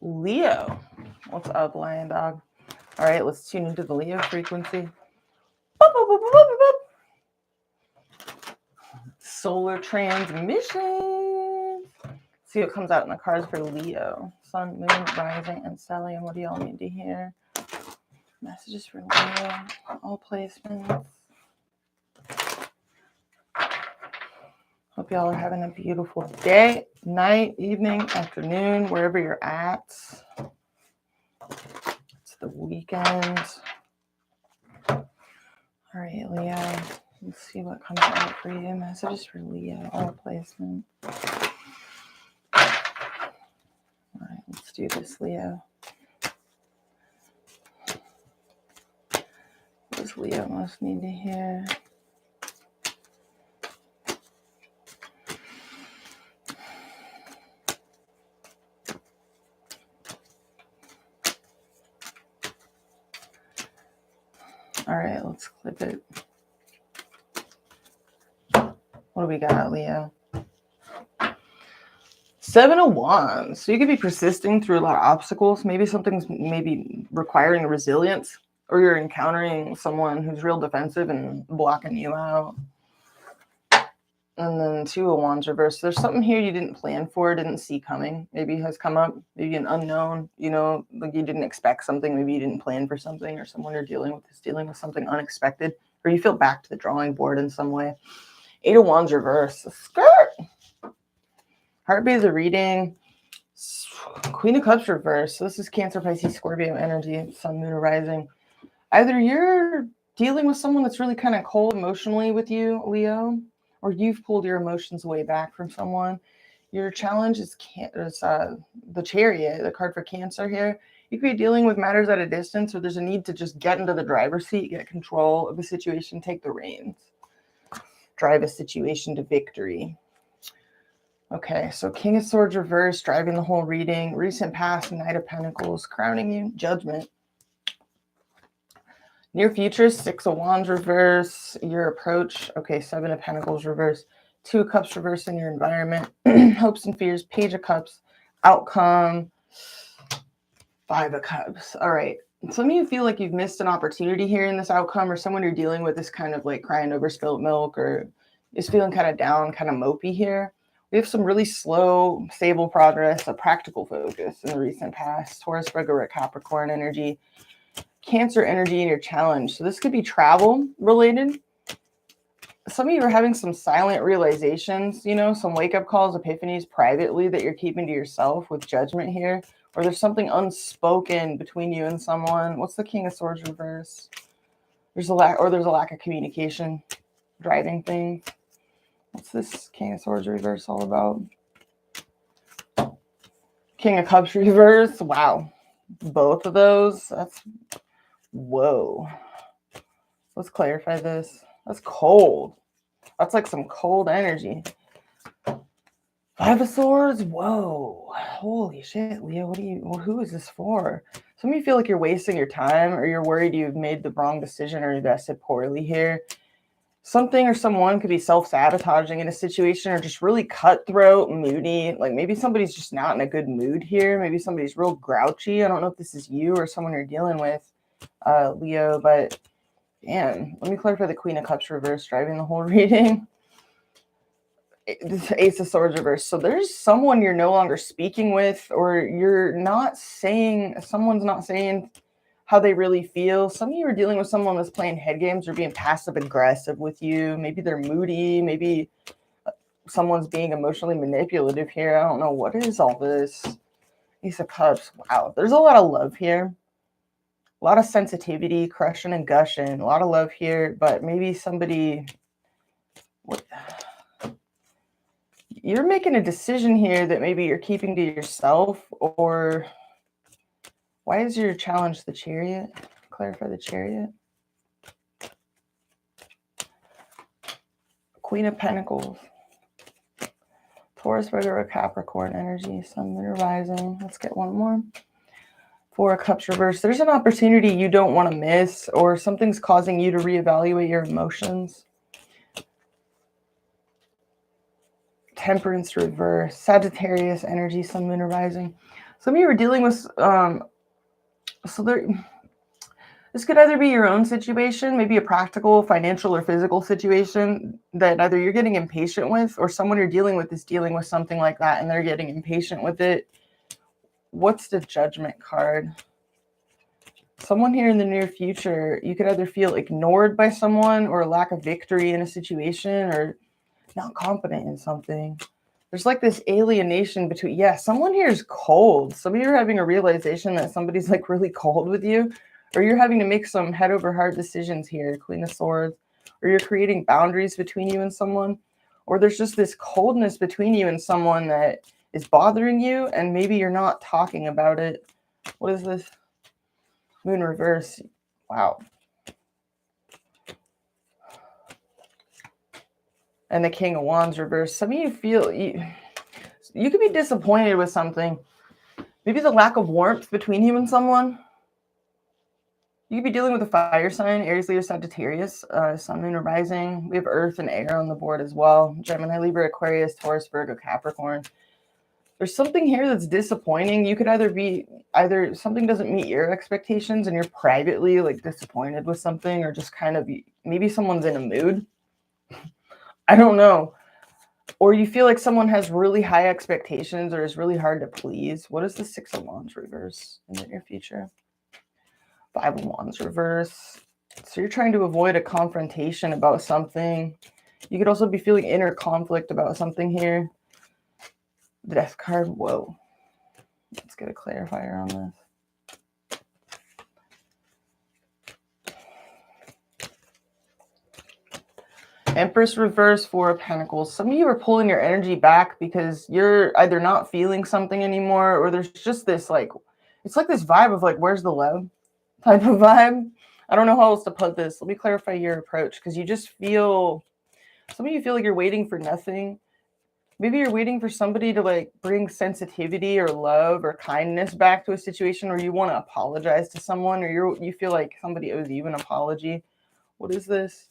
Leo. What's up, lion dog? All right, let's tune into the Leo frequency. Boop, boop, boop, boop, boop, boop. Solar transmission. See what comes out in the cards for Leo. Sun, moon, rising, and stellium. What do y'all need to hear? Messages for Leo. All placements. Hope y'all are having a beautiful day, night, evening, afternoon, wherever you're at. It's the weekend. All right, Leo. Let's see what comes out for you. Messages for Leo. All placement. All right, let's do this, Leo. What does Leo most need to hear? All right, let's clip it. What do we got, Leo? 7 of Wands. So you could be persisting through a lot of obstacles. Maybe something's maybe requiring resilience, or you're encountering someone who's real defensive and blocking you out. And then 2 of Wands reversed. There's something here you didn't plan for, didn't see coming. Maybe has come up. Maybe an unknown, you know, like you didn't expect something. Maybe you didn't plan for something, or someone you're dealing with is dealing with something unexpected, or you feel back to the drawing board in some way. 8 of Wands reversed. Skirt. Heartbeat is a reading. Queen of Cups reversed. So this is Cancer, Pisces, Scorpio energy, Sun, Moon, rising. Either you're dealing with someone that's really kind of cold emotionally with you, Leo, or you've pulled your emotions way back from someone. Your challenge is the Chariot, the card for Cancer here. You could be dealing with matters at a distance, or there's a need to just get into the driver's seat, get control of the situation, take the reins, drive a situation to victory. Okay, so King of Swords reversed, driving the whole reading. Recent past, Knight of Pentacles, crowning you, Judgment. Near future, 6 of Wands reverse, your approach. Okay, 7 of Pentacles reverse, 2 of Cups reverse in your environment. Hopes and fears, Page of Cups, outcome, 5 of Cups. All right, some of you feel like you've missed an opportunity here in this outcome, or someone you're dealing with is kind of like crying over spilled milk, or is feeling kind of down, kind of mopey here. We have some really slow, stable progress, a practical focus in the recent past. Taurus, Virgo, Capricorn energy, Cancer energy in your challenge. So this could be travel related. Some of you are having some silent realizations, you know, some wake-up calls, epiphanies privately that you're keeping to yourself with Judgment here. Or there's something unspoken between you and someone. What's the King of Swords reverse? There's a lack of communication driving things. What's this King of Swords reverse all about? King of Cups reverse. Wow. Both of those. That's, whoa. Let's clarify this. That's cold. That's like some cold energy. 5 of Swords. Whoa. Holy shit, Leo. Who is this for? Some of you feel like you're wasting your time, or you're worried you've made the wrong decision or invested poorly here. Something or someone could be self-sabotaging in a situation, or just really cutthroat, moody. Like maybe somebody's just not in a good mood here. Maybe somebody's real grouchy. I don't know if this is you or someone you're dealing with, Leo, but man, let me clarify the Queen of Cups reverse, driving the whole reading. Ace of Swords reverse. So there's someone you're no longer speaking with, or someone's not saying how they really feel. Some of you are dealing with someone that's playing head games or being passive aggressive with you. Maybe they're moody. Maybe someone's being emotionally manipulative here. I don't know. What is all this? Ace of Cups. Wow. There's a lot of love here. A lot of sensitivity, crushing and gushing. A lot of love here, but maybe somebody... You're making a decision here that maybe you're keeping to yourself, or... Why is your challenge the Chariot? Clarify the Chariot. Queen of Pentacles. Taurus, Virgo, Capricorn energy. Sun, Moon, rising. Let's get one more. 4 of Cups reversed. There's an opportunity you don't want to miss, or something's causing you to reevaluate your emotions. Temperance reverse. Sagittarius energy. Sun, Moon, rising. Some of you are dealing with, so there, this could either be your own situation, maybe a practical, financial, or physical situation that either you're getting impatient with, or someone you're dealing with is dealing with something like that and they're getting impatient with it. What's the Judgment card? Someone here in the near future, you could either feel ignored by someone or a lack of victory in a situation or not confident in something. There's like this alienation between, yeah, someone here is cold. Some of you are having a realization that somebody's like really cold with you, or you're having to make some head over heart decisions here, Queen of Swords, or you're creating boundaries between you and someone, or there's just this coldness between you and someone that is bothering you, and maybe you're not talking about it. What is this? Moon reverse. Wow. And the King of Wands reverse. Some of you feel you could be disappointed with something. Maybe the lack of warmth between you and someone. You could be dealing with a fire sign, Aries, Leo, Sagittarius, Sun, Moon, or Rising. We have Earth and Air on the board as well. Gemini, Libra, Aquarius, Taurus, Virgo, Capricorn. There's something here that's disappointing. You could either something doesn't meet your expectations and you're privately like disappointed with something, or just kind of maybe someone's in a mood. I don't know. Or you feel like someone has really high expectations or is really hard to please. What is the Six of Wands reverse in the near future? Five of Wands reverse. So you're trying to avoid a confrontation about something. You could also be feeling inner conflict about something here. The Death card. Whoa. Let's get a clarifier on this. Empress Reversed, Four of Pentacles. Some of you are pulling your energy back because you're either not feeling something anymore, or there's just this like, it's like this vibe of like, where's the love type of vibe. I don't know how else to put this. Let me clarify your approach, because you just feel, some of you feel like you're waiting for nothing. Maybe you're waiting for somebody to like bring sensitivity or love or kindness back to a situation, or you want to apologize to someone, or you feel like somebody owes you an apology. What is this?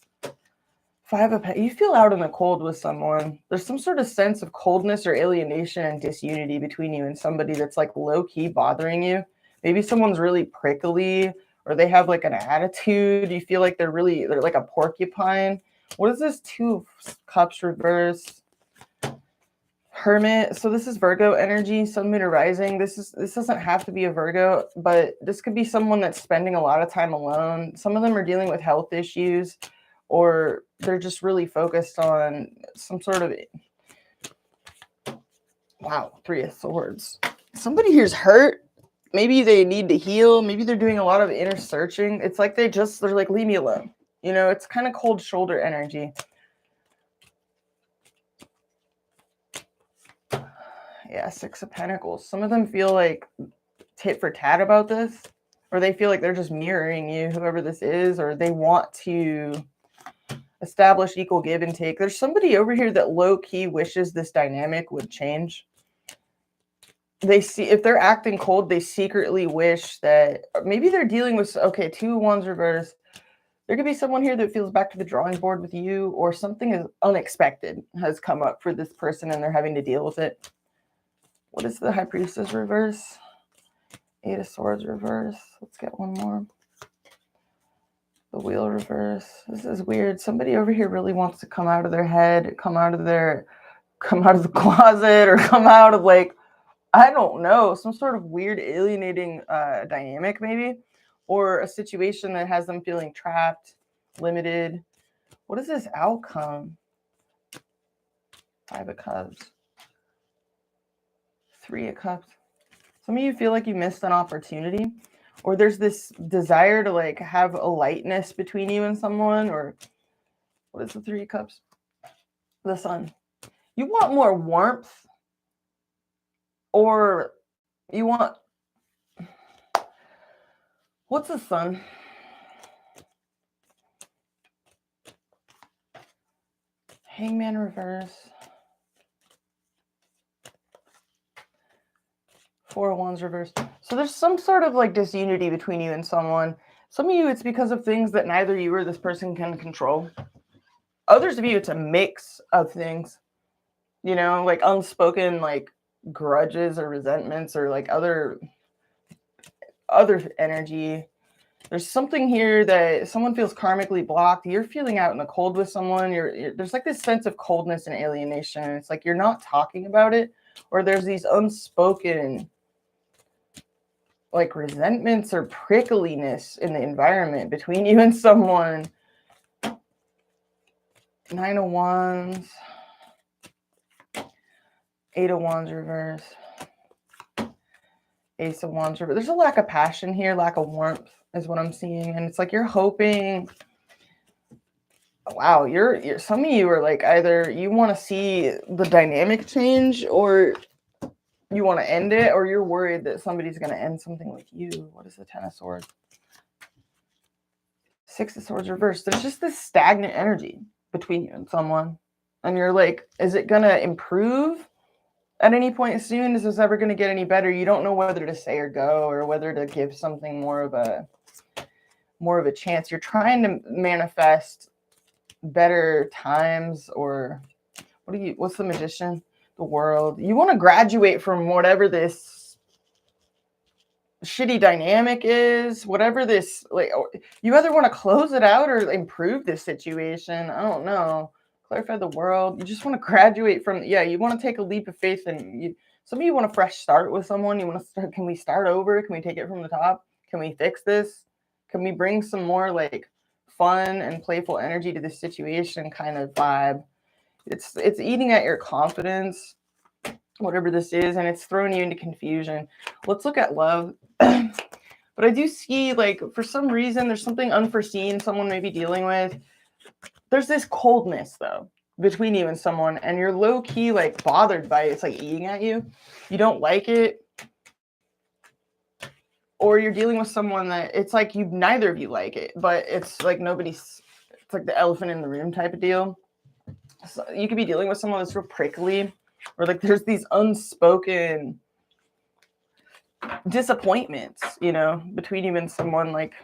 Five of Pentacles. You feel out in the cold with someone. There's some sort of sense of coldness or alienation and disunity between you and somebody that's like low-key bothering you. Maybe someone's really prickly, or they have like an attitude. You feel like they're like a porcupine. What is this? Two of Cups reverse. Hermit. So this is Virgo energy, Sun, Moon, or Rising. This doesn't have to be a Virgo, but this could be someone that's spending a lot of time alone. Some of them are dealing with health issues, or they're just really focused on some sort of, wow, Three of Swords. Somebody here's hurt. Maybe they need to heal. Maybe they're doing a lot of inner searching. It's like they're like, leave me alone. You know, it's kind of cold shoulder energy. Yeah, Six of Pentacles. Some of them feel like tit for tat about this, or they feel like they're just mirroring you, whoever this is, or they want to establish equal give and take. There's somebody over here that low-key wishes this dynamic would change. They see, if they're acting cold, they secretly wish that, maybe they're dealing with, okay, Two of Wands reversed. There could be someone here that feels back to the drawing board with you, or something is unexpected has come up for this person and they're having to deal with it. What is the High Priestess reverse? Eight of Swords reverse. Let's get one more. The Wheel reverse. This is weird. Somebody over here really wants to come out of their head, come out of the closet, or come out of like, I don't know, some sort of weird alienating dynamic maybe, or a situation that has them feeling trapped, limited. What is this outcome? Five of Cups. Three of Cups. Some of you feel like you missed an opportunity, or there's this desire to like have a lightness between you and someone, or what is the Three of Cups? The Sun. You want more warmth, or you want, what's the Sun? Hangman reverse. Four of Wands reversed. So there's some sort of like disunity between you and someone. Some of you, it's because of things that neither you or this person can control. Others of you, it's a mix of things, you know, like unspoken, like grudges or resentments or like other energy. There's something here that someone feels karmically blocked. You're feeling out in the cold with someone. There's like this sense of coldness and alienation. It's like you're not talking about it, or there's these unspoken like resentments or prickliness in the environment between you and someone. 9 of Wands, 8 of Wands reverse, Ace of Wands reverse. There's a lack of passion here, lack of warmth is what I'm seeing. And it's like you're hoping, wow, you're some of you are like either you want to see the dynamic change or you want to end it, or you're worried that somebody's going to end something with you. What is the 10 of Swords? 6 of Swords reversed. There's just this stagnant energy between you and someone. And you're like, is it going to improve at any point soon? Is this ever going to get any better? You don't know whether to say or go, or whether to give something more of a chance. You're trying to manifest better times, or what's the Magician? The world. You want to graduate from whatever this shitty dynamic is, whatever this, like, you either want to close it out or improve this situation. I don't know. Clarify the world. You just want to graduate from, you want to take a leap of faith, and some of you want a fresh start with someone. You want to start, can we start over? Can we take it from the top? Can we fix this? Can we bring some more like fun and playful energy to this situation kind of vibe? It's eating at your confidence, whatever this is, and it's throwing you into confusion. Let's look at love. But I do see, like, for some reason, there's something unforeseen someone may be dealing with. There's this coldness, though, between you and someone, and you're low-key, like, bothered by it. It's, like, eating at you. You don't like it. Or you're dealing with someone that, it's like neither of you like it, but it's, like, it's like the elephant in the room type of deal. So you could be dealing with someone that's real prickly, or, like, there's these unspoken disappointments, between you and someone. Like,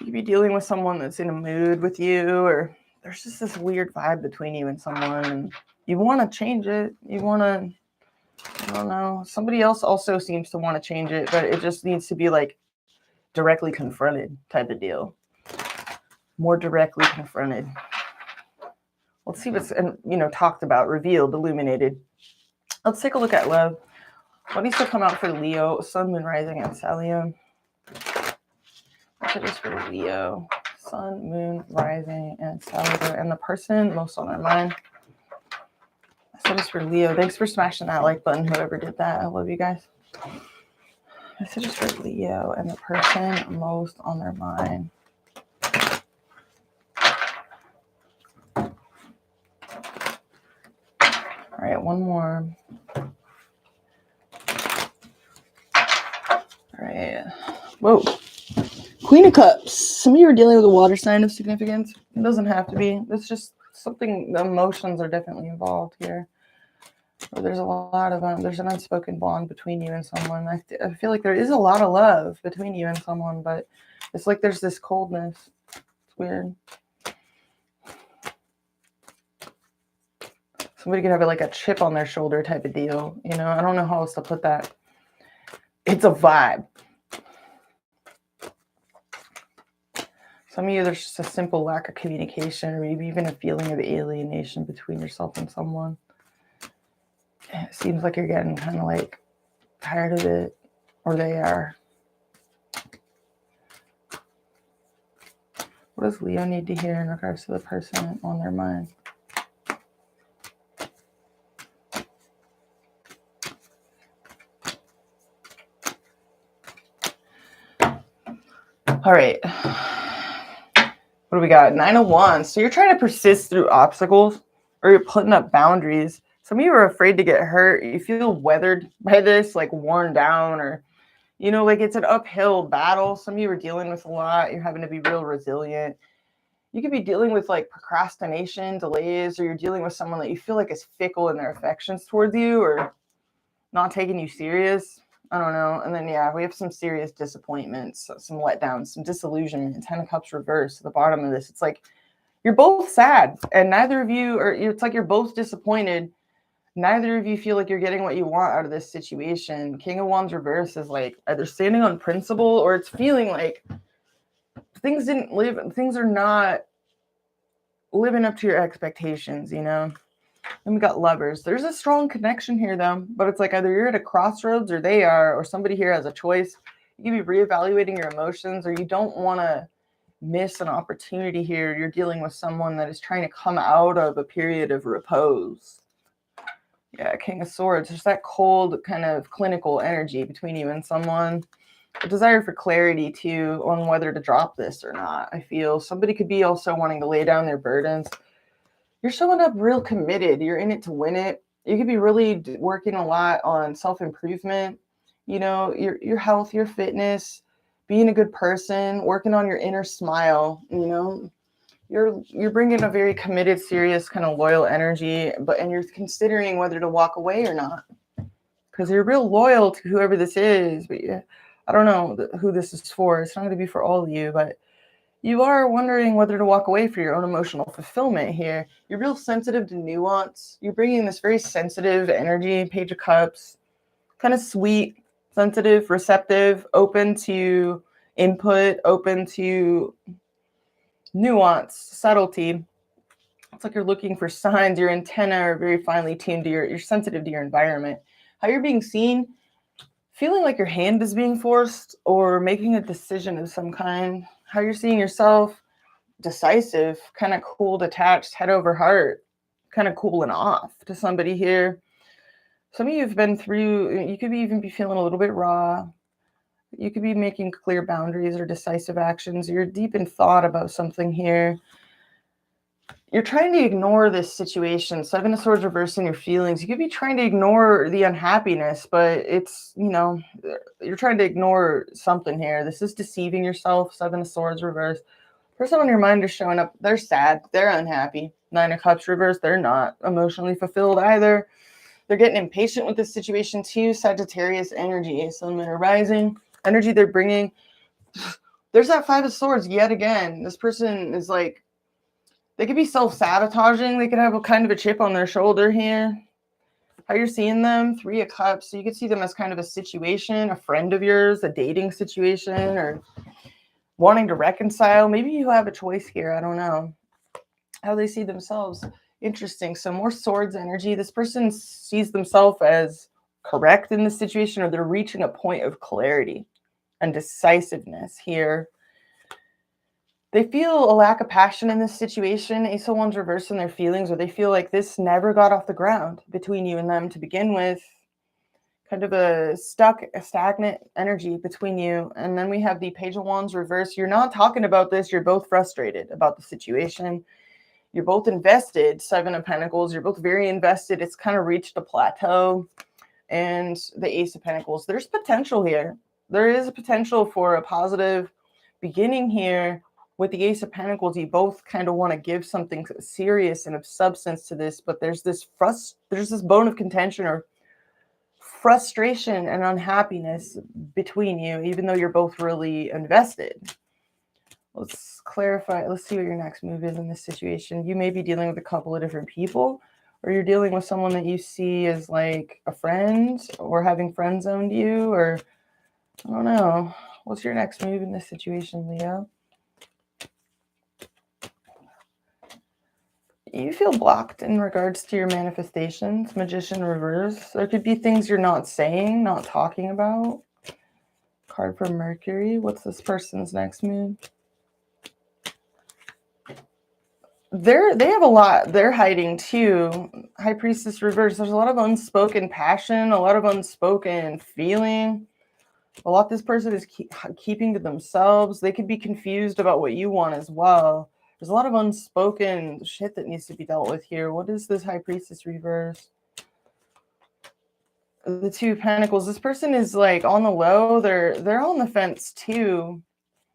you could be dealing with someone that's in a mood with you, or there's just this weird vibe between you and someone, and you want to change it. You want to, I don't know. Somebody else also seems to want to change it, but it just needs to be like directly confronted type of deal. More directly confronted. Let's see what's, talked about, revealed, illuminated. Let's take a look at love. What needs to come out for Leo, Sun, Moon, Rising, and Stellium? What's it is for Leo, Sun, Moon, Rising, and Stellium, and the person most on their mind? That's it is for Leo. Thanks for smashing that like button, whoever did that. I love you guys. That's it is for Leo, and the person most on their mind. All right, one more. All right. Whoa. Queen of Cups. Some of you are dealing with a water sign of significance. It doesn't have to be. It's just something, the emotions are definitely involved here. Or there's a lot of, there's an unspoken bond between you and someone. I feel like there is a lot of love between you and someone, but it's like there's this coldness. It's weird. Somebody could have like a chip on their shoulder type of deal. I don't know how else to put that. It's a vibe. Some of you, there's just a simple lack of communication, or maybe even a feeling of alienation between yourself and someone. It seems like you're getting kind of like tired of it, or they are. What does Leo need to hear in regards to the person on their mind? All right. What do we got? 9 of Wands. So you're trying to persist through obstacles, or you're putting up boundaries. Some of you are afraid to get hurt. You feel weathered by this, like worn down, or, like it's an uphill battle. Some of you are dealing with a lot. You're having to be real resilient. You could be dealing with like procrastination, delays, or you're dealing with someone that you feel like is fickle in their affections towards you, or not taking you serious. I don't know. And then, we have some serious disappointments, some letdowns, some disillusionment. 10 of Cups reversed at the bottom of this. It's like you're both sad, and neither of you are, it's like you're both disappointed. Neither of you feel like you're getting what you want out of this situation. King of Wands reverse is like either standing on principle, or it's feeling like things are not living up to your expectations, you know? And we got Lovers. There's a strong connection here, though, but it's like either you're at a crossroads, or they are, or somebody here has a choice. You can be reevaluating your emotions, or you don't want to miss an opportunity here. You're dealing with someone that is trying to come out of a period of repose. Yeah, King of Swords. There's that cold kind of clinical energy between you and someone. A desire for clarity, too, on whether to drop this or not. I feel somebody could be also wanting to lay down their burdens. You're showing up real committed. You're in it to win it. You could be really working a lot on self-improvement, you know, your health, your fitness, being a good person, working on your inner smile, you know. You're bringing a very committed, serious, kind of loyal energy, and you're considering whether to walk away or not, because you're real loyal to whoever this is. But yeah, I don't know who this is for. It's not going to be for all of you, but you are wondering whether to walk away for your own emotional fulfillment here. You're real sensitive to nuance. You're bringing this very sensitive energy, Page of Cups, kind of sweet, sensitive, receptive, open to input, open to nuance, subtlety. It's like you're looking for signs. Your antenna are very finely tuned to you're sensitive to your environment. How you're being seen, feeling like your hand is being forced, or making a decision of some kind. How you're seeing yourself, decisive, kind of cool, detached, head over heart, kind of cooling off to somebody here. Some of you have been through, you could even be feeling a little bit raw. You could be making clear boundaries or decisive actions. You're deep in thought about something here. You're trying to ignore this situation. Seven of Swords reversing your feelings. You could be trying to ignore the unhappiness, but it's, you know, you're trying to ignore something here. This is deceiving yourself. Seven of Swords reversed. Person on your mind is showing up. They're sad. They're unhappy. Nine of Cups reversed. They're not emotionally fulfilled either. They're getting impatient with this situation too. Sagittarius energy. Sun, Moon, or Rising. Energy they're bringing. There's that Five of Swords yet again. This person is like, they could be self-sabotaging. They could have a kind of a chip on their shoulder here. How you're seeing them, Three of Cups. So you could see them as kind of a situation, a friend of yours, a dating situation, or wanting to reconcile. Maybe you have a choice here. I don't know. How they see themselves. Interesting. So more Swords energy. This person sees themselves as correct in this situation, or they're reaching a point of clarity and decisiveness here. They feel a lack of passion in this situation. Ace of Wands reversed in their feelings, or they feel like this never got off the ground between you and them to begin with. Kind of a stagnant energy between you. And then we have the Page of Wands reversed. You're not talking about this. You're both frustrated about the situation. You're both invested. Seven of Pentacles. You're both very invested. It's kind of reached a plateau. And the Ace of Pentacles. There's potential here. There is a potential for a positive beginning here. With the Ace of Pentacles, you both kind of want to give something serious and of substance to this, but there's this bone of contention or frustration and unhappiness between you, even though you're both really invested. Let's clarify. Let's see what your next move is in this situation. You may be dealing with a couple of different people, or you're dealing with someone that you see as like a friend, or having friend zoned you, or I don't know. What's your next move in this situation, Leo? You feel blocked in regards to your manifestations. Magician reverse. There could be things you're not saying, not talking about. Card for Mercury. What's this person's next move? They have a lot they're hiding too. High Priestess reverse. There's a lot of unspoken passion, a lot of unspoken feeling. A lot this person is keeping to themselves. They could be confused about what you want as well. There's a lot of unspoken shit that needs to be dealt with here. What is this High Priestess reverse? The Two of Pentacles. This person is like on the low. They're on the fence too.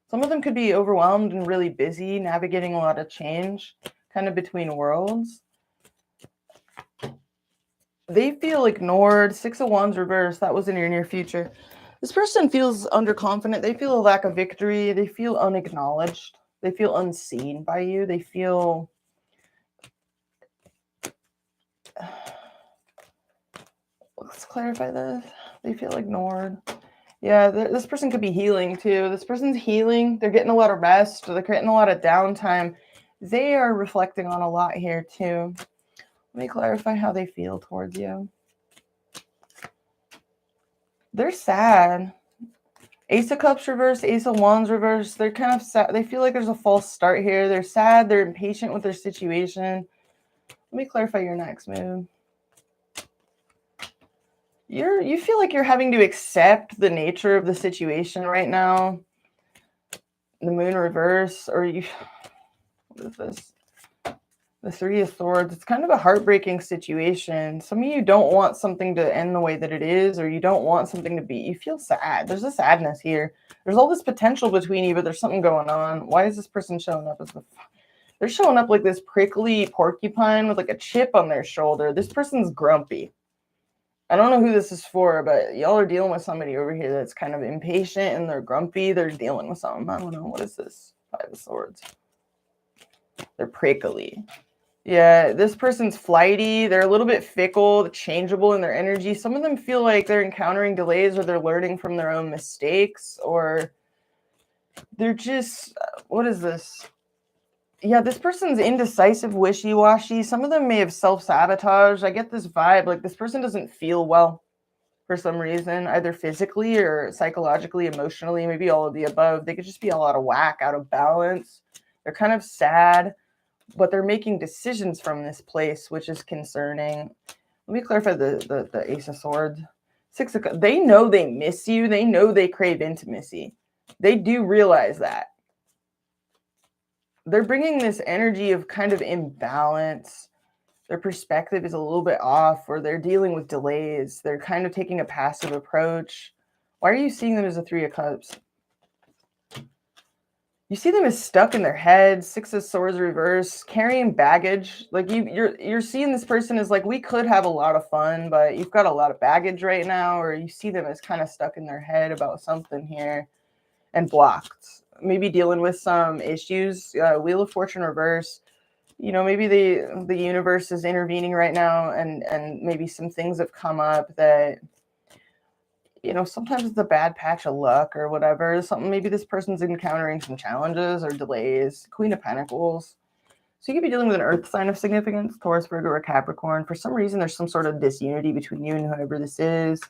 Some of them could be overwhelmed and really busy, navigating a lot of change, kind of between worlds. They feel ignored. Six of Wands reverse. That was in your near future. This person feels underconfident. They feel a lack of victory. They feel unacknowledged. They feel unseen by you. They feel... Let's clarify this. They feel ignored. Yeah, this person could be healing too. This person's healing. They're getting a lot of rest. They're getting a lot of downtime. They are reflecting on a lot here too. Let me clarify how they feel towards you. They're sad. Ace of Cups reversed, Ace of Wands reversed. They're kind of sad. They feel like there's a false start here. They're sad. They're impatient with their situation. Let me clarify your next move. You feel like you're having to accept the nature of the situation right now. The Moon reverse, or you... What is this? The Three of Swords. It's kind of a heartbreaking situation. Some of you don't want something to end the way that it is, or you don't want something to be. You feel sad. There's a sadness here. There's all this potential between you, but there's something going on. Why is this person showing up as the... They're showing up like this prickly porcupine with like a chip on their shoulder. This person's grumpy. I don't know who this is for, but y'all are dealing with somebody over here that's kind of impatient and they're grumpy. They're dealing with something. I don't know. What is this? Five of Swords. They're prickly. Yeah, this person's flighty. They're a little bit fickle, changeable in their energy. Some of them feel like they're encountering delays or they're learning from their own mistakes, or they're just, what is this? Yeah, this person's indecisive, wishy-washy. Some of them may have self-sabotaged. I get this vibe, like this person doesn't feel well for some reason, either physically or psychologically, emotionally, maybe all of the above. They could just be all out of whack, out of balance. They're kind of sad, but they're making decisions from this place, which is concerning. Let me clarify the Ace of Swords. Six of Cups. They know they miss you. They know they crave intimacy. They do realize that. They're bringing this energy of kind of imbalance. Their perspective is a little bit off, or they're dealing with delays. They're kind of taking a passive approach. Why are you seeing them as a Three of Cups? You see them as stuck in their head. Six of Swords reverse, carrying baggage. Like you're seeing this person as like, we could have a lot of fun, but you've got a lot of baggage right now, or you see them as kind of stuck in their head about something here and blocked. Maybe dealing with some issues. Wheel of Fortune reverse. You know, maybe the universe is intervening right now, and maybe some things have come up that, you know, sometimes it's a bad patch of luck or whatever. Something, maybe this person's encountering some challenges or delays. Queen of Pentacles. So you could be dealing with an earth sign of significance, Taurus, Virgo, or Capricorn. For some reason, there's some sort of disunity between you and whoever this is.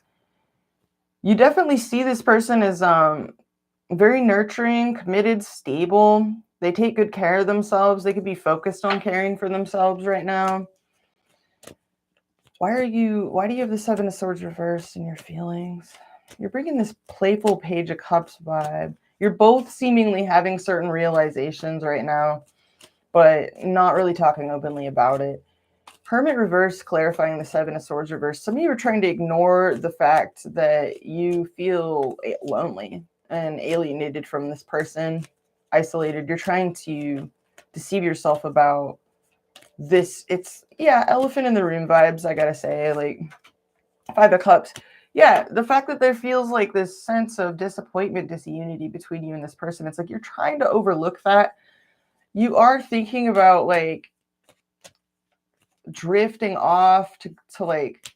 You definitely see this person as very nurturing, committed, stable. They take good care of themselves. They could be focused on caring for themselves right now. Why do you have the Seven of Swords reversed in your feelings? You're bringing this playful Page of Cups vibe. You're both seemingly having certain realizations right now, but not really talking openly about it. Hermit reverse, clarifying the Seven of Swords reverse. Some of you are trying to ignore the fact that you feel lonely and alienated from this person, isolated. You're trying to deceive yourself about this. It's, yeah, elephant in the room vibes, I gotta say. Like, Five of Cups. Yeah, the fact that there feels like this sense of disappointment, disunity between you and this person. It's like you're trying to overlook that. You are thinking about like drifting off to like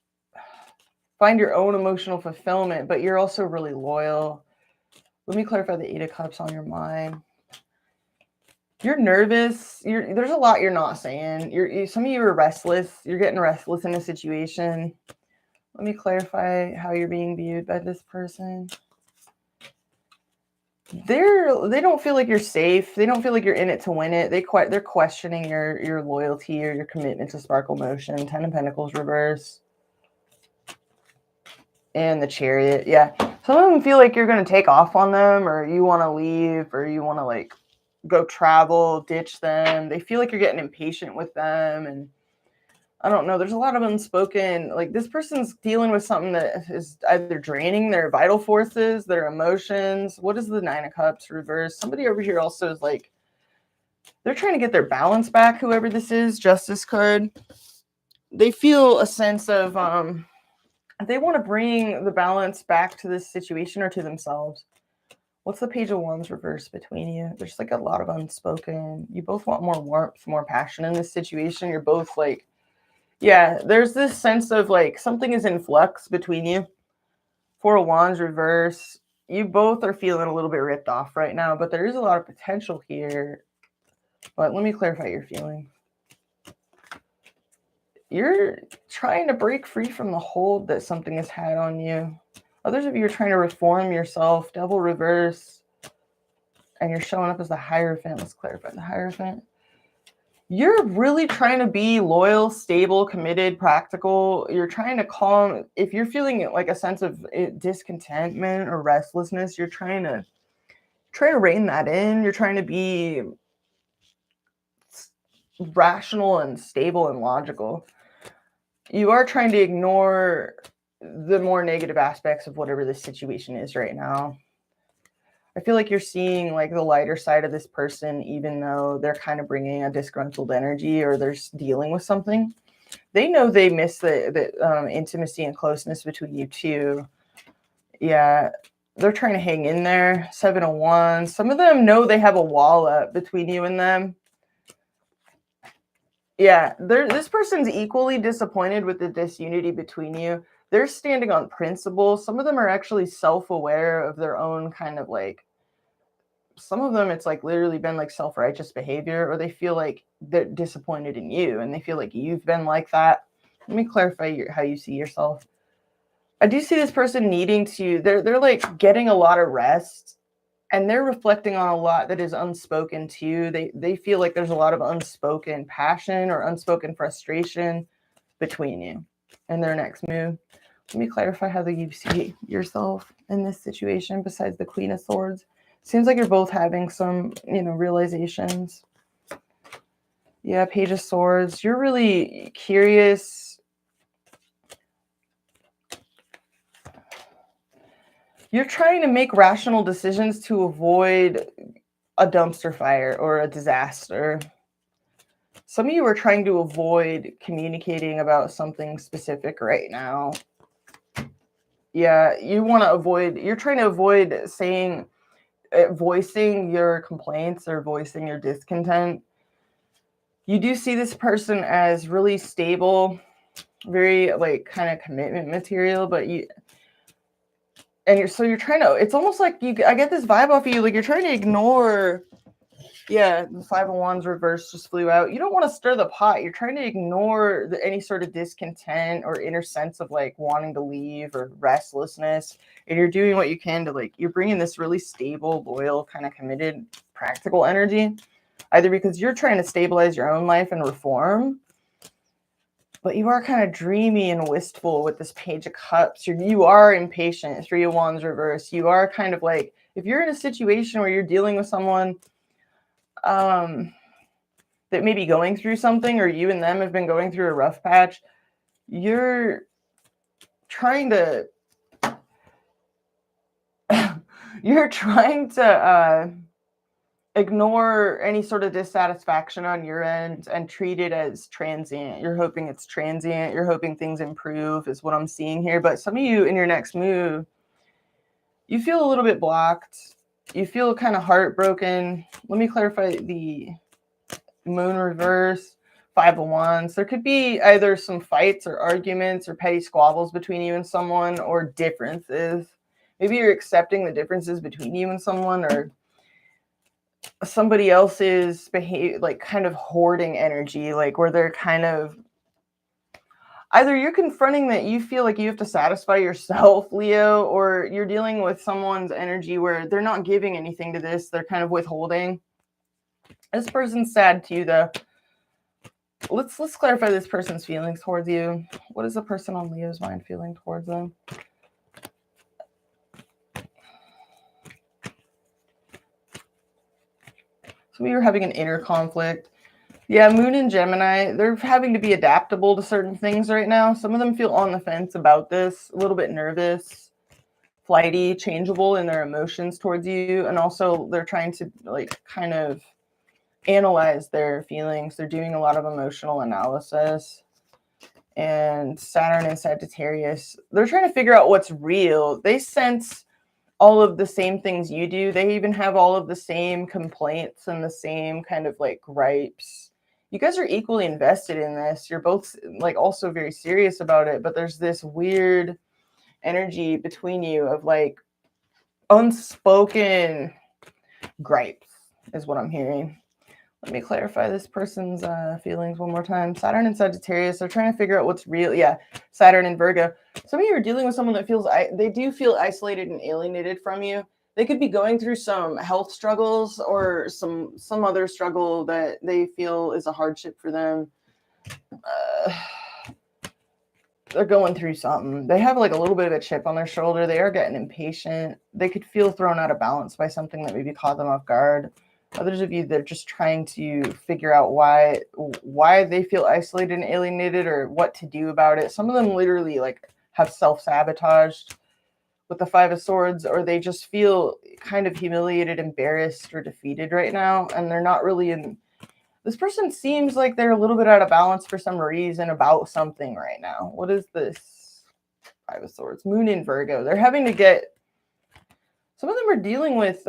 find your own emotional fulfillment, but you're also really loyal. Let me clarify the Eight of Cups on your mind. You're nervous. There's a lot you're not saying. Some of you are restless. You're getting restless in a situation. Let me clarify how you're being viewed by this person. They don't feel like you're safe. They don't feel like you're in it to win it. They're questioning your loyalty or your commitment to Sparkle Motion. Ten of Pentacles reverse. And the Chariot. Yeah. Some of them feel like you're going to take off on them, or you want to leave, or you want to like go travel, ditch them. They feel like you're getting impatient with them. And I don't know. There's a lot of unspoken, like this person's dealing with something that is either draining their vital forces, their emotions. What is the Nine of Cups reverse? Somebody over here also is like, they're trying to get their balance back. Whoever this is, Justice card. They feel a sense of, they want to bring the balance back to this situation or to themselves. What's the Page of Wands reversed between you? There's like a lot of unspoken. You both want more warmth, more passion in this situation. You're both like, yeah, there's this sense of like something is in flux between you. Four of Wands reverse. You both are feeling a little bit ripped off right now, but there is a lot of potential here. But let me clarify your feeling. You're trying to break free from the hold that something has had on you. Others of you are trying to reform yourself. Devil reverse. And you're showing up as the Hierophant. Let's clarify the Hierophant. You're really trying to be loyal, stable, committed, practical. You're trying to calm. If you're feeling like a sense of discontentment or restlessness, you're trying to rein that in. You're trying to be rational and stable and logical. You are trying to ignore the more negative aspects of whatever this situation is right now. I feel like you're seeing like the lighter side of this person, even though they're kind of bringing a disgruntled energy or they're dealing with something. They know they miss the intimacy and closeness between you two. Yeah, they're trying to hang in there. 7 of Wands. Some of them know they have a wall up between you and them. Yeah, this person's equally disappointed with the disunity between you. They're standing on principle. Some of them are actually self-aware of their own kind of like, some of them it's like literally been like self-righteous behavior, or they feel like they're disappointed in you and they feel like you've been like that. Let me clarify how you see yourself. I do see this person needing to, they're like getting a lot of rest and they're reflecting on a lot that is unspoken too. They feel like there's a lot of unspoken passion or unspoken frustration between you and their next move. Let me clarify how you see yourself in this situation besides the Queen of Swords. Seems like you're both having some, realizations. Yeah, Page of Swords. You're really curious. You're trying to make rational decisions to avoid a dumpster fire or a disaster. Some of you are trying to avoid communicating about something specific right now. Yeah, you're trying to avoid voicing your complaints or voicing your discontent. You do see this person as really stable, very like kind of commitment material, but you're trying to, it's almost like I get this vibe off of you, like you're trying to ignore, yeah, the 5 of Wands reverse just flew out. You don't want to stir the pot. You're trying to ignore any sort of discontent or inner sense of like wanting to leave or restlessness. And you're doing what you can to like, you're bringing this really stable, loyal, kind of committed, practical energy, either because you're trying to stabilize your own life and reform, but you are kind of dreamy and wistful with this Page of Cups. You are impatient. 3 of Wands reverse. You are kind of like, if you're in a situation where you're dealing with someone that may be going through something, or you and them have been going through a rough patch, you're trying to ignore any sort of dissatisfaction on your end and treat it as transient. You're hoping it's transient. You're hoping things improve is what I'm seeing here. But some of you in your next move, you feel a little bit blocked. You feel kind of heartbroken. Let me clarify the Moon reverse, 5 of Wands. There could be either some fights or arguments or petty squabbles between you and someone, or differences. Maybe you're accepting the differences between you and someone, or somebody else's like kind of hoarding energy, like where they're kind of, either you're confronting that you feel like you have to satisfy yourself, Leo, or you're dealing with someone's energy where they're not giving anything to this. They're kind of withholding. This person's sad to you, though. Let's clarify this person's feelings towards you. What is the person on Leo's mind feeling towards them? Some of you are having an inner conflict. Yeah, Moon and Gemini, they're having to be adaptable to certain things right now. Some of them feel on the fence about this, a little bit nervous, flighty, changeable in their emotions towards you. And also they're trying to like kind of analyze their feelings. They're doing a lot of emotional analysis. And Saturn and Sagittarius, they're trying to figure out what's real. They sense all of the same things you do. They even have all of the same complaints and the same kind of like gripes. You guys are equally invested in this. You're both like also very serious about it, but there's this weird energy between you of like unspoken gripes is what I'm hearing. Let me clarify this person's feelings one more time. Saturn and Sagittarius, they're trying to figure out what's real. Yeah, Saturn and Virgo. Some of you are dealing with someone that feels, they do feel isolated and alienated from you. They could be going through some health struggles or some other struggle that they feel is a hardship for them. They're going through something. They have like a little bit of a chip on their shoulder. They are getting impatient. They could feel thrown out of balance by something that maybe caught them off guard. Others of you, they're just trying to figure out why they feel isolated and alienated or what to do about it. Some of them literally like have self-sabotaged with the Five of Swords, or they just feel kind of humiliated, embarrassed, or defeated right now. And they're not really in... This person seems like they're a little bit out of balance for some reason about something right now. What is this? Five of Swords. Moon in Virgo. They're having to get... Some of them are dealing with...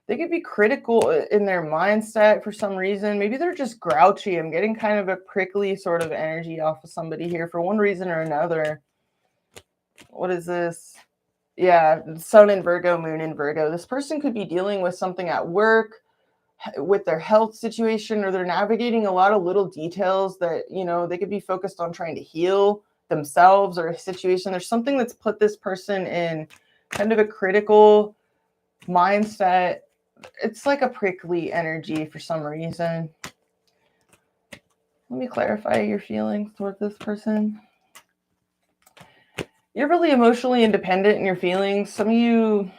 They could be critical in their mindset for some reason. Maybe they're just grouchy. I'm getting kind of a prickly sort of energy off of somebody here for one reason or another. What is this? Yeah, Sun in Virgo, Moon in Virgo. This person could be dealing with something at work, with their health situation, or they're navigating a lot of little details that, you know, they could be focused on trying to heal themselves or a situation. There's something that's put this person in kind of a critical mindset. It's like a prickly energy for some reason. Let me clarify your feelings toward this person. You're really emotionally independent in your feelings. Some of you,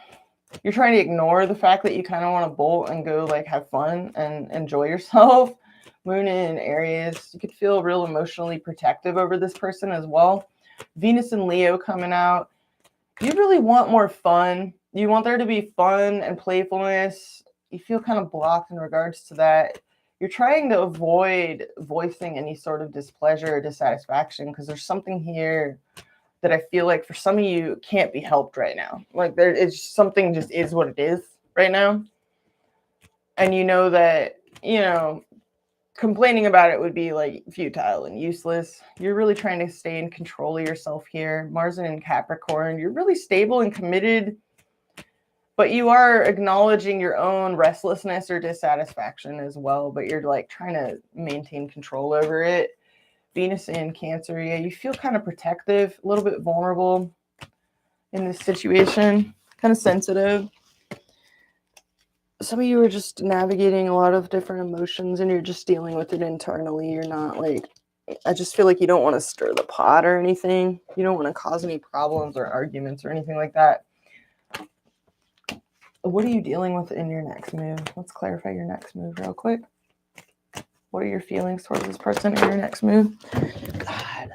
you're trying to ignore the fact that you kind of want to bolt and go like have fun and enjoy yourself. Moon in Aries, you could feel real emotionally protective over this person as well. Venus and Leo coming out. You really want more fun. You want there to be fun and playfulness. You feel kind of blocked in regards to that. You're trying to avoid voicing any sort of displeasure or dissatisfaction because there's something here that I feel like for some of you can't be helped right now. Like there is something just is what it is right now. And you know that, you know, complaining about it would be like futile and useless. You're really trying to stay in control of yourself here. Mars in Capricorn, you're really stable and committed, but you are acknowledging your own restlessness or dissatisfaction as well, but you're like trying to maintain control over it. Venus in Cancer, yeah, you feel kind of protective, a little bit vulnerable in this situation, kind of sensitive. Some of you are just navigating a lot of different emotions and you're just dealing with it internally. You're not like, I just feel like you don't want to stir the pot or anything. You don't want to cause any problems or arguments or anything like that. What are you dealing with in your next move? Let's clarify your next move real quick. What are your feelings towards this person in your next move? God.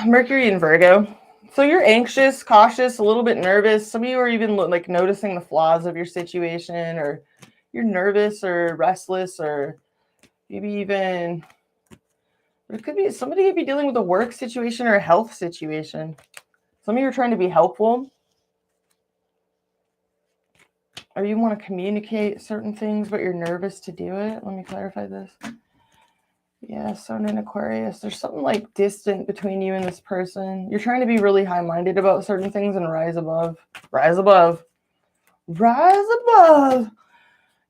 Mercury in Virgo. So you're anxious, cautious, a little bit nervous. Some of you are even like noticing the flaws of your situation, or you're nervous or restless, or maybe even it could be somebody could be dealing with a work situation or a health situation. Some of you are trying to be helpful, or you want to communicate certain things, but you're nervous to do it. Let me clarify this. Yeah, Sun in Aquarius. There's something like distant between you and this person. You're trying to be really high-minded about certain things and rise above. Rise above. Rise above.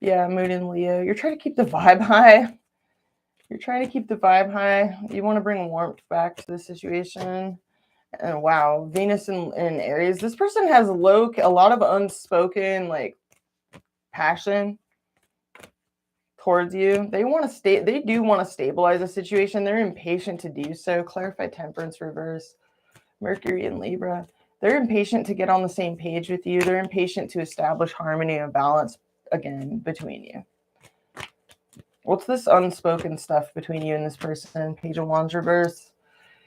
Yeah, Moon in Leo. You're trying to keep the vibe high. You're trying to keep the vibe high. You want to bring warmth back to the situation. And wow, Venus in Aries. This person has a lot of unspoken like passion towards you. They want to they do want to stabilize the situation. They're impatient to do so. Clarify Temperance reverse. Mercury in Libra. They're impatient to get on the same page with you. They're impatient to establish harmony and balance again between you. What's this unspoken stuff between you and this person? Page of Wands reverse.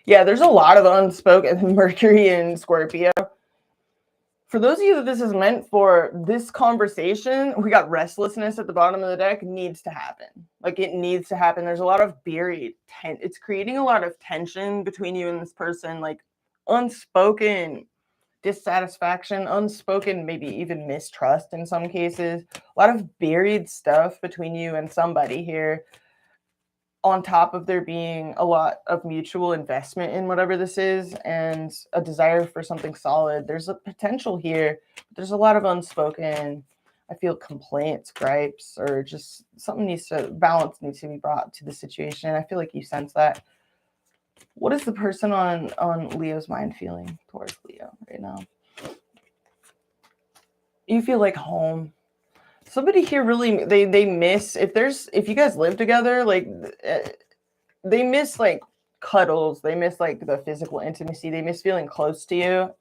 Yeah, there's a lot of unspoken. Mercury in Scorpio. For those of you that this is meant for, this conversation, we got restlessness at the bottom of the deck, needs to happen. Like, it needs to happen. There's a lot of buried it's creating a lot of tension between you and this person, like unspoken dissatisfaction, unspoken, maybe even mistrust in some cases. A lot of buried stuff between you and somebody here, on top of there being a lot of mutual investment in whatever this is and a desire for something solid. There's a potential here. There's a lot of unspoken, I feel, complaints, gripes, or just something balance needs to be brought to the situation. I feel like you sense that. What is the person on Leo's mind feeling towards Leo right now? You feel like home. Somebody here really, they miss, if you guys live together, like, they miss like cuddles, they miss like the physical intimacy, they miss feeling close to you.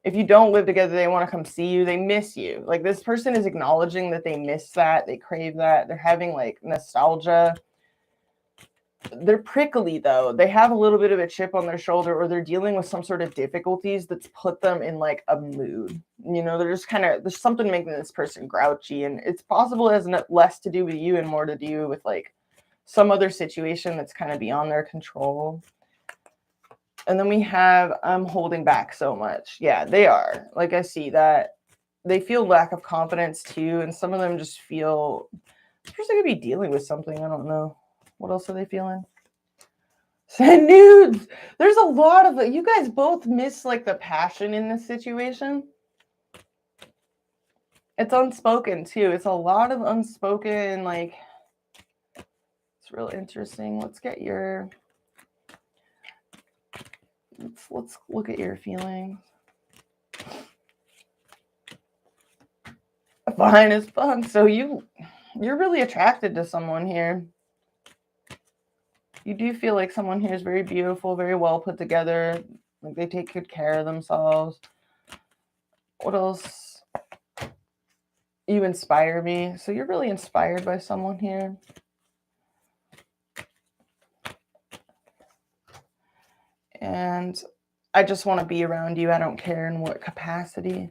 If you don't live together, they want to come see you, they miss you. Like, this person is acknowledging that they miss that, they crave that, they're having like nostalgia. They're prickly though. They have a little bit of a chip on their shoulder, or they're dealing with some sort of difficulties that's put them in like a mood. You know, they're just kind of, there's something making this person grouchy, and it's possible it has less to do with you and more to do with like some other situation that's kind of beyond their control. And then we have, I'm holding back so much. Yeah, they are. Like, I see that. They feel lack of confidence too, and some of them just feel, this person could be dealing with something, I don't know. What else are they feeling? Send nudes. There's a lot of it. You guys both miss like the passion in this situation. It's unspoken too. It's a lot of unspoken, like, it's real interesting. Let's get your, let's look at your feelings. Fine as fuck. So you're really attracted to someone here. You do feel like someone here is very beautiful, very well put together. Like, they take good care of themselves. What else? You inspire me. So you're really inspired by someone here. And I just want to be around you. I don't care in what capacity.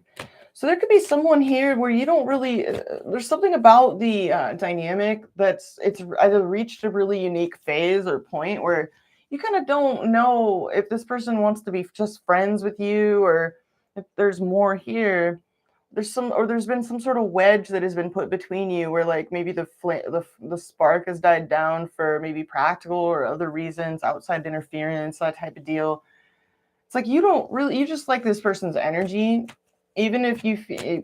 So there could be someone here where you don't really, there's something about the dynamic it's either reached a really unique phase or point where you kind of don't know if this person wants to be just friends with you, or if there's more here. There's been some sort of wedge that has been put between you where, like, maybe the spark has died down for maybe practical or other reasons, outside interference, that type of deal. It's like you just like this person's energy. Even if you feel,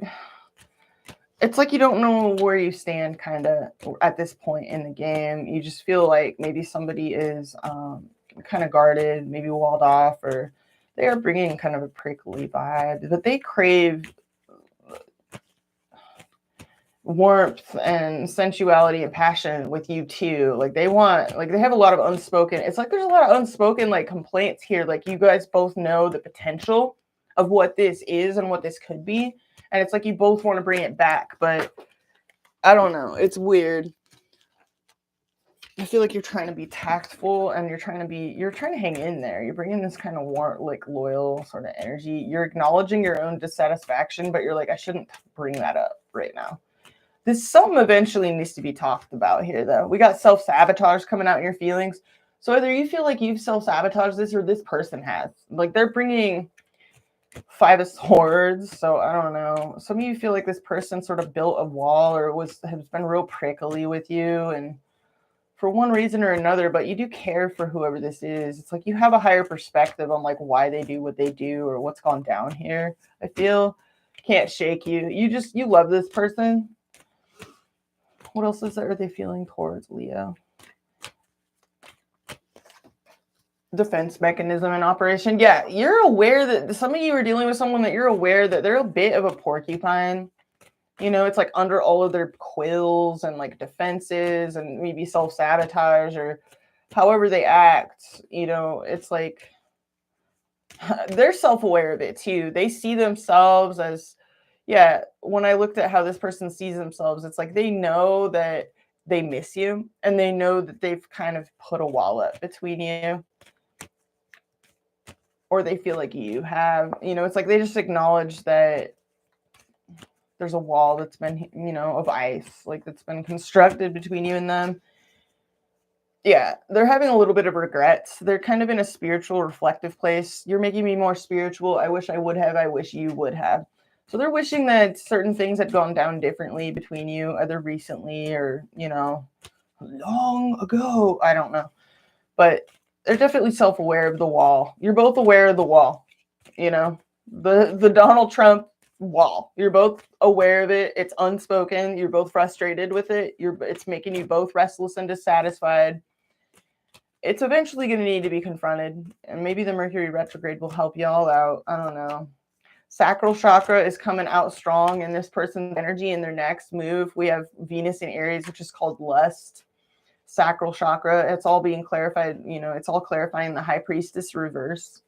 it's like you don't know where you stand kind of at this point in the game. You just feel like maybe somebody is kind of guarded, maybe walled off, or they are bringing kind of a prickly vibe, but they crave warmth and sensuality and passion with you too. Like, they want, like, they have a lot of unspoken, it's like there's a lot of unspoken like complaints here. Like, you guys both know the potential of what this is and what this could be, and it's like you both want to bring it back, but I don't know, it's weird. I feel like you're trying to be tactful, and you're trying to hang in there. You're bringing this kind of warm, like, loyal sort of energy. You're acknowledging your own dissatisfaction, but you're like, I shouldn't bring that up right now. This something eventually needs to be talked about here, though. We got self-sabotage coming out in your feelings. So either you feel like you've self-sabotaged this, or this person has. Like, they're bringing 5 of Swords, so I don't know. Some of you feel like this person sort of built a wall, or has been real prickly with you, and for one reason or another, but you do care for whoever this is. It's like you have a higher perspective on like why they do what they do or what's gone down here. I feel can't shake you. You love this person. What else are they feeling towards Leo? Defense mechanism in operation. Yeah, you're aware that some of you are dealing with someone that you're aware that they're a bit of a porcupine. You know, it's like under all of their quills and like defenses and maybe self-sabotage or however they act. You know, it's like they're self-aware of it too. They see themselves as, yeah, when I looked at how this person sees themselves, it's like they know that they miss you, and they know that they've kind of put a wall up between you. or they feel like you have. You know, it's like they just acknowledge that there's a wall that's been, you know, of ice, like that's been constructed between you and them. Yeah, they're having a little bit of regrets. They're kind of in a spiritual, reflective place. You're making me more spiritual. I wish I would have. I wish you would have. So they're wishing that certain things had gone down differently between you, either recently or, you know, long ago. I don't know. But they're definitely self-aware of the wall. You're both aware of the wall, you know, the Donald Trump wall. You're both aware of it. It's unspoken. You're both frustrated with it. It's making you both restless and dissatisfied. It's eventually going to need to be confronted, and maybe the Mercury retrograde will help you all out. I don't know. Sacral chakra is coming out strong in this person's energy. In their next move, we have Venus in Aries, which is called lust. Sacral chakra, it's all being clarified. You know, it's all clarifying the High Priestess reverse,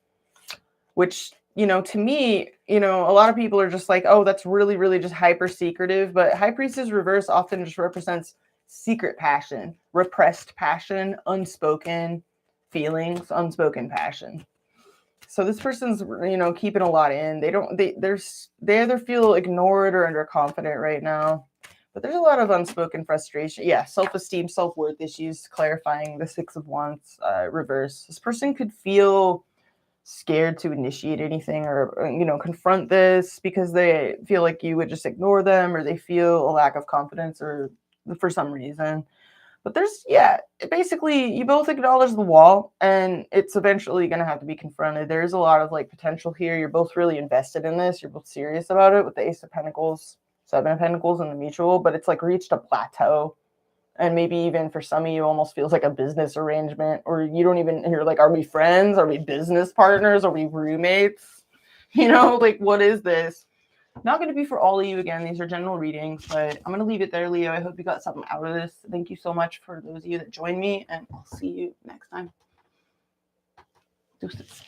which, you know, to me, you know, a lot of people are just like, oh, that's really, really just hyper secretive. But High Priestess reverse often just represents secret passion, repressed passion, unspoken feelings, unspoken passion. So this person's, you know, keeping a lot in. They either feel ignored or underconfident right now. But there's a lot of unspoken frustration. Yeah, self-esteem, self-worth issues, clarifying the Six of Wands reverse. This person could feel scared to initiate anything or, you know, confront this because they feel like you would just ignore them, or they feel a lack of confidence or for some reason. But there's, yeah, basically you both acknowledge the wall and it's eventually going to have to be confronted. There's a lot of like potential here. You're both really invested in this. You're both serious about it with the Ace of Pentacles, Seven of Pentacles, and the mutual, but it's like reached a plateau. And maybe even for some of you almost feels like a business arrangement, or you don't even, you're like, are we friends? Are we business partners? Are we roommates? You know, like, what is this? Not going to be for all of you again. These are general readings, but I'm going to leave it there, Leo. I hope you got something out of this. Thank you so much for those of you that joined me, and I'll see you next time. Deuces.